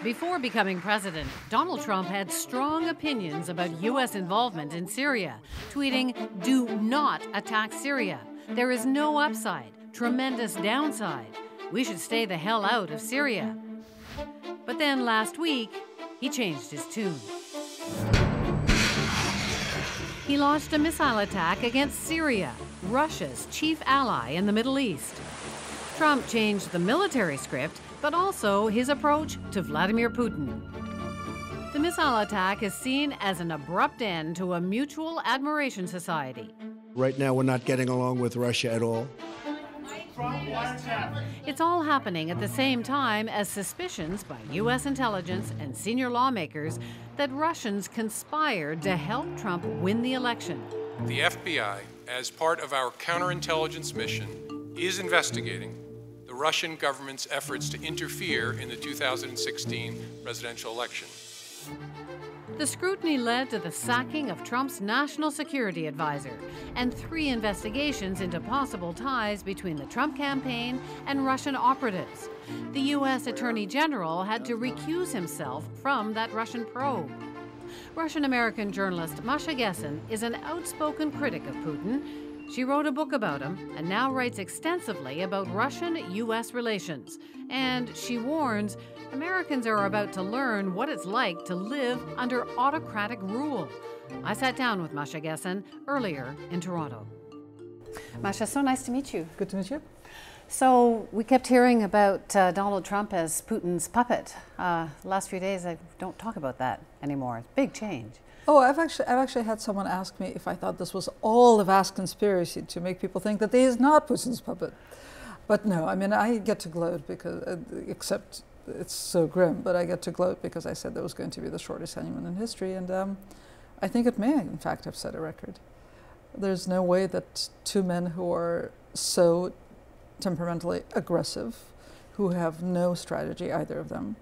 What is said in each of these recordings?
Before becoming president, Donald Trump had strong opinions about U.S. involvement in Syria, tweeting, "Do not attack Syria. There is no upside, tremendous downside. We should stay the hell out of Syria." But then last week, he changed his tune. He launched a missile attack against Syria, Russia's chief ally in the Middle East. Trump changed the military script, but also his approach to Vladimir Putin. The missile attack is seen as an abrupt end to a mutual admiration society. Right now, we're not getting along with Russia at all. It's all happening at the same time as suspicions by U.S. intelligence and senior lawmakers that Russians conspired to help Trump win the election. The FBI, as part of our counterintelligence mission, is investigating the Russian government's efforts to interfere in the 2016 presidential election. The scrutiny led to the sacking of Trump's national security advisor and 3 investigations into possible ties between the Trump campaign and Russian operatives. The U.S. Attorney General had to recuse himself from that Russian probe. Russian-American journalist Masha Gessen is an outspoken critic of Putin. She wrote a book about him and now writes extensively about Russian-U.S. relations. And she warns Americans are about to learn what it's like to live under autocratic rule. I sat down with Masha Gessen earlier in Toronto. Masha, so nice to meet you. Good to meet you. So we kept hearing about Donald Trump as Putin's puppet. Last few days, I don't talk about that anymore. It's a big change. Oh, I've actually had someone ask me if I thought this was all a vast conspiracy to make people think that he is not Putin's puppet. But no, I mean, I get to gloat because, except it's so grim, but I get to gloat because I said that was going to be the shortest honeymoon in history, and I think it may, in fact, have set a record. There's no way that 2 men who are so temperamentally aggressive, who have no strategy, either of them,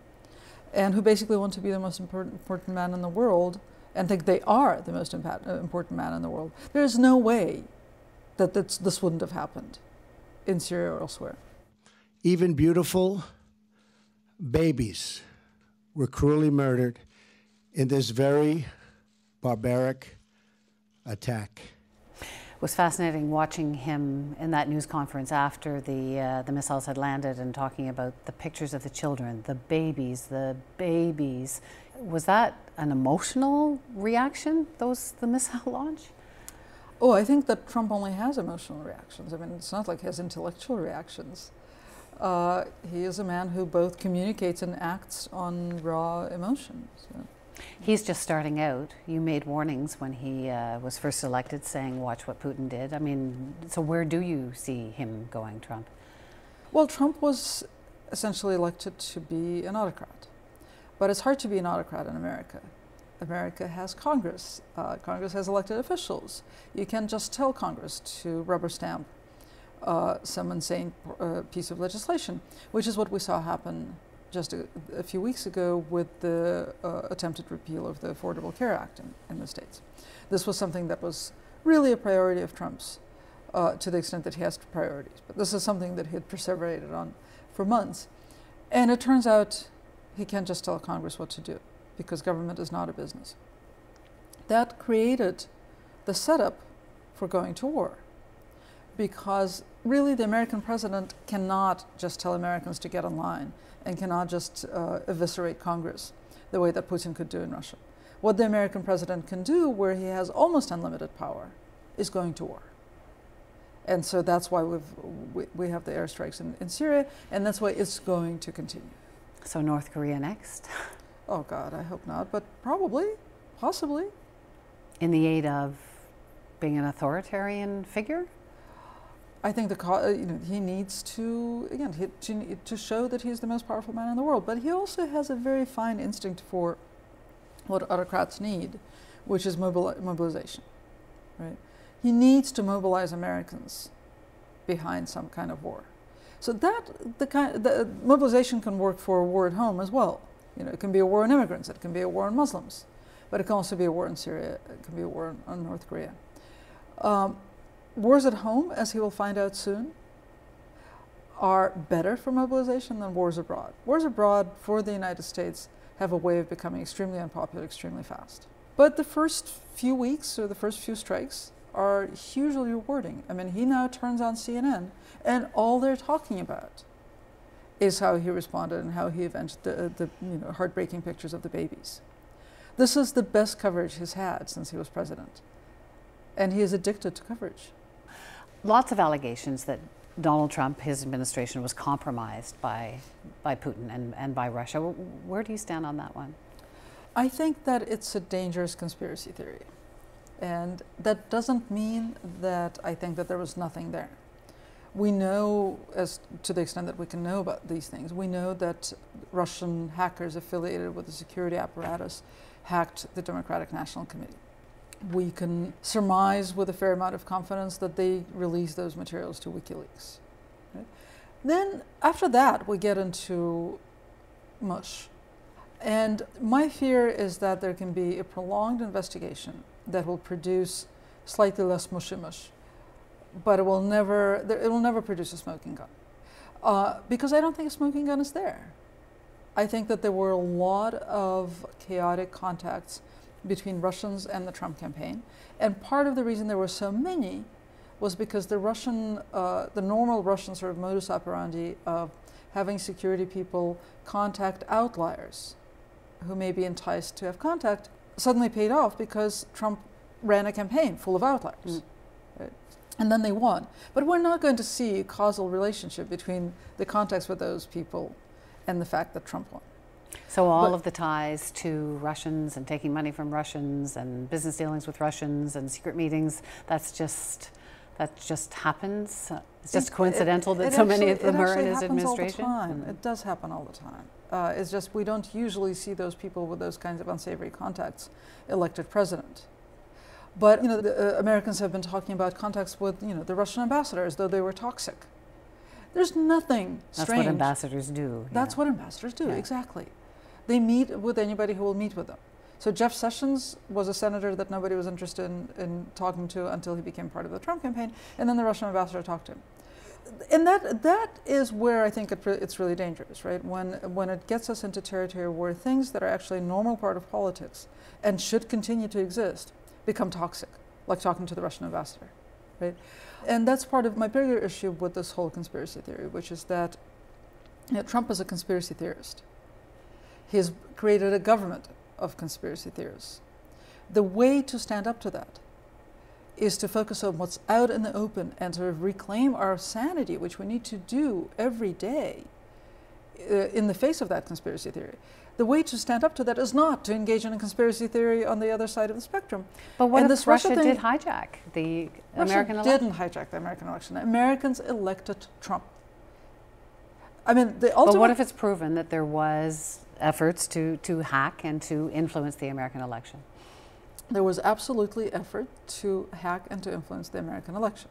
and who basically want to be the most important man in the world, and think they are the most important man in the world. There is no way that this wouldn't have happened in Syria or elsewhere. Even beautiful babies were cruelly murdered in this very barbaric attack. It was fascinating watching him in that news conference after the missiles had landed and talking about the pictures of the children, the babies, the babies. Was that an emotional reaction, the missile launch? Oh, I think that Trump only has emotional reactions. I mean, it's not like he has intellectual reactions. He is a man who both communicates and acts on raw emotions. So. He's just starting out. You made warnings when he was first elected saying, watch what Putin did. I mean, so where do you see him going, Trump? Well, Trump was essentially elected to be an autocrat. But it's hard to be an autocrat in America. America has Congress. Congress has elected officials. You can't just tell Congress to rubber stamp some insane piece of legislation, which is what we saw happen just a few weeks ago with the attempted repeal of the Affordable Care Act in the States. This was something that was really a priority of Trump's, to the extent that he has priorities. But this is something that he had perseverated on for months. And it turns out he can't just tell Congress what to do, because government is not a business. That created the setup for going to war, because really the American president cannot just tell Americans to get in line and cannot just eviscerate Congress the way that Putin could do in Russia. What the American president can do, where he has almost unlimited power, is going to war. And so that's why we have the airstrikes in Syria, and that's why it's going to continue. So North Korea next? Oh God, I hope not, but probably, possibly. In the aid of being an authoritarian figure? I think he needs to, again, to show that he's the most powerful man in the world. But he also has a very fine instinct for what autocrats need, which is mobilization, right? He needs to mobilize Americans behind some kind of war. So the mobilization can work for a war at home as well. You know, it can be a war on immigrants, it can be a war on Muslims, but it can also be a war in Syria, it can be a war on North Korea. Wars at home, as he will find out soon, are better for mobilization than wars abroad. Wars abroad for the United States have a way of becoming extremely unpopular extremely fast. But the first few weeks or the first few strikes are hugely rewarding. I mean, he now turns on CNN and all they're talking about is how he responded and how he avenged the heartbreaking pictures of the babies. This is the best coverage he's had since he was president. And he is addicted to coverage. Lots of allegations that Donald Trump, his administration, was compromised by Putin and by Russia. Where do you stand on that one? I think that it's a dangerous conspiracy theory. And that doesn't mean that I think that there was nothing there. We know, as to the extent that we can know about these things, we know that Russian hackers affiliated with the security apparatus hacked the Democratic National Committee. We can surmise with a fair amount of confidence that they released those materials to WikiLeaks. Right? Then, after that, we get into mush. And my fear is that there can be a prolonged investigation that will produce slightly less mushy mush, but it will never produce a smoking gun. Because I don't think a smoking gun is there. I think that there were a lot of chaotic contacts between Russians and the Trump campaign. And part of the reason there were so many was because the normal Russian sort of modus operandi of having security people contact outliers who may be enticed to have contact suddenly paid off because Trump ran a campaign full of outliers. Right? And then they won. But we're not going to see a causal relationship between the contacts with those people and the fact that Trump won. So all of the ties to Russians and taking money from Russians and business dealings with Russians and secret meetings, that just happens? It's just coincidental that so many of them are in his administration? All the time. It does happen all the time. It's just we don't usually see those people with those kinds of unsavory contacts elected president. But the Americans have been talking about contacts with the Russian ambassador as though they were toxic. There's nothing strange. That's what ambassadors do. That's what ambassadors do, exactly. They meet with anybody who will meet with them. So Jeff Sessions was a senator that nobody was interested in talking to until he became part of the Trump campaign, and then the Russian ambassador talked to him. And that is where I think it's really dangerous, right? When it gets us into territory where things that are actually a normal part of politics and should continue to exist become toxic, like talking to the Russian ambassador, right? And that's part of my bigger issue with this whole conspiracy theory, which is that Trump is a conspiracy theorist. He's created a government of conspiracy theorists. The way to stand up to that is to focus on what's out in the open and sort of reclaim our sanity, which we need to do every day in the face of that conspiracy theory. The way to stand up to that is not to engage in a conspiracy theory on the other side of the spectrum. But what if Russia did hijack the American election? Russia didn't hijack the American election. Americans elected Trump. I mean, the ultimate... But what if it's proven that there was efforts to hack and to influence the American election? There was absolutely effort to hack and to influence the American election.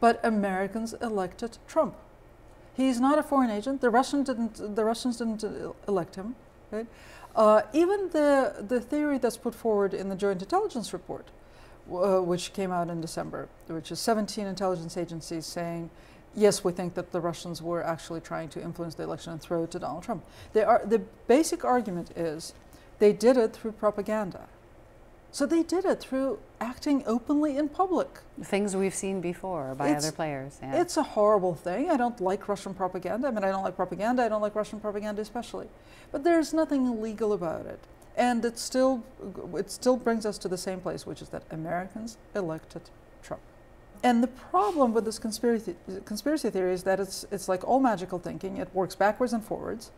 But Americans elected Trump. He's not a foreign agent. The Russians didn't elect him. Right? Even the theory that's put forward in the Joint Intelligence Report, which came out in December, which is 17 intelligence agencies saying, yes, we think that the Russians were actually trying to influence the election and throw it to Donald Trump. The basic argument is they did it through propaganda. So they did it through acting openly in public. Things we've seen before by other players. Yeah. It's a horrible thing. I don't like Russian propaganda. I mean, I don't like propaganda. I don't like Russian propaganda especially. But there's nothing illegal about it. And it still brings us to the same place, which is that Americans elected Trump. And the problem with this conspiracy theory is that it's like all magical thinking. It works backwards and forwards.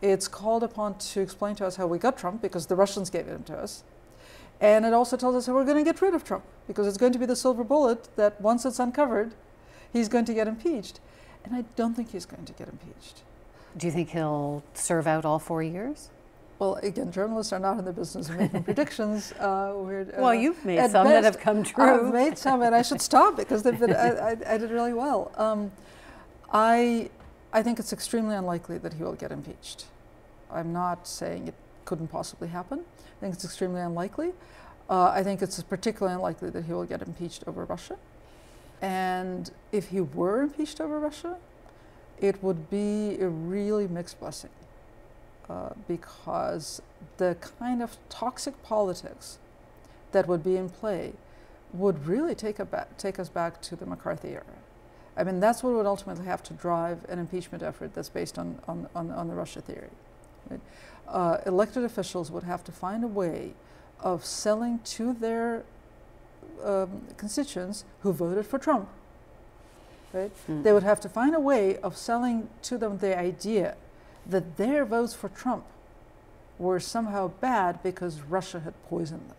It's called upon to explain to us how we got Trump because the Russians gave him to us. And it also tells us how we're going to get rid of Trump because it's going to be the silver bullet that once it's uncovered, he's going to get impeached. And I don't think he's going to get impeached. Do you think he'll serve out all 4 years? Well, again, journalists are not in the business of making predictions. Well, you've made some that have come true. I've made some, and I should stop because they've been, I did really well. I think it's extremely unlikely that he will get impeached. I'm not saying it couldn't possibly happen. I think it's extremely unlikely. I think it's particularly unlikely that he will get impeached over Russia. And if he were impeached over Russia, it would be a really mixed blessing, because the kind of toxic politics that would be in play would really take us back to the McCarthy era. I mean, that's what would ultimately have to drive an impeachment effort that's based on the Russia theory. Right? Elected officials would have to find a way of selling to their constituents who voted for Trump. Right? They would have to find a way of selling to them the idea that their votes for Trump were somehow bad because Russia had poisoned them.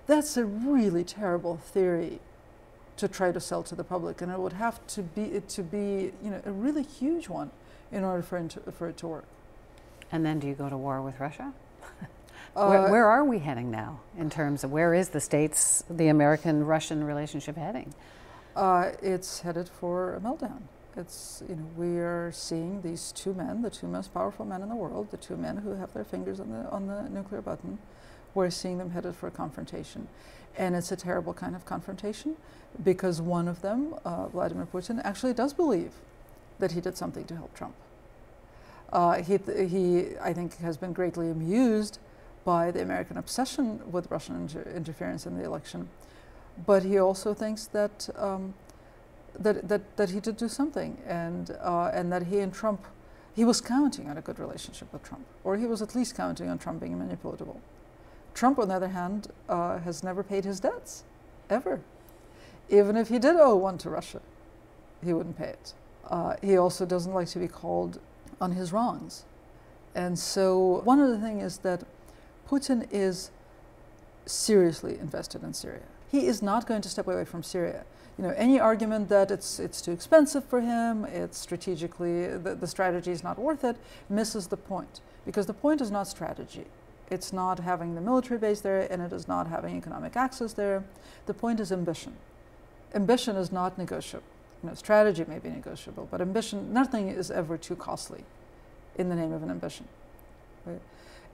That's a really terrible theory to try to sell to the public, and it would have to be a really huge one in order for it to work. And then do you go to war with Russia? Where are we heading now in terms of where is the American-Russian relationship heading? It's headed for a meltdown. We are seeing these two men, the two most powerful men in the world, the two men who have their fingers on the nuclear button. We're seeing them headed for a confrontation. And it's a terrible kind of confrontation because one of them, Vladimir Putin, actually does believe that he did something to help Trump. He, I think, has been greatly amused by the American obsession with Russian interference in the election, but he also thinks that that he did do something, and that he and Trump, he was counting on a good relationship with Trump, or he was at least counting on Trump being manipulatable. Trump, on the other hand, has never paid his debts, ever. Even if he did owe one to Russia, he wouldn't pay it. He also doesn't like to be called on his wrongs. And so one of the things is that Putin is seriously invested in Syria. He is not going to step away from Syria. Any argument that it's too expensive for him, it's strategically, the strategy is not worth it, misses the point. Because the point is not strategy. It's not having the military base there, and it is not having economic access there. The point is ambition. Ambition is not negotiable. Strategy may be negotiable, but ambition, nothing is ever too costly in the name of an ambition. Right?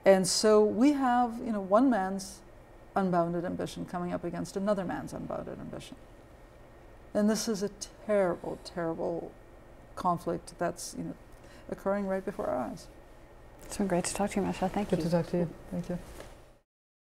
And so we have, one man's unbounded ambition coming up against another man's unbounded ambition. And this is a terrible, terrible conflict that's, occurring right before our eyes. It's been great to talk to you, Masha. Thank you. Good to talk to you. Thank you.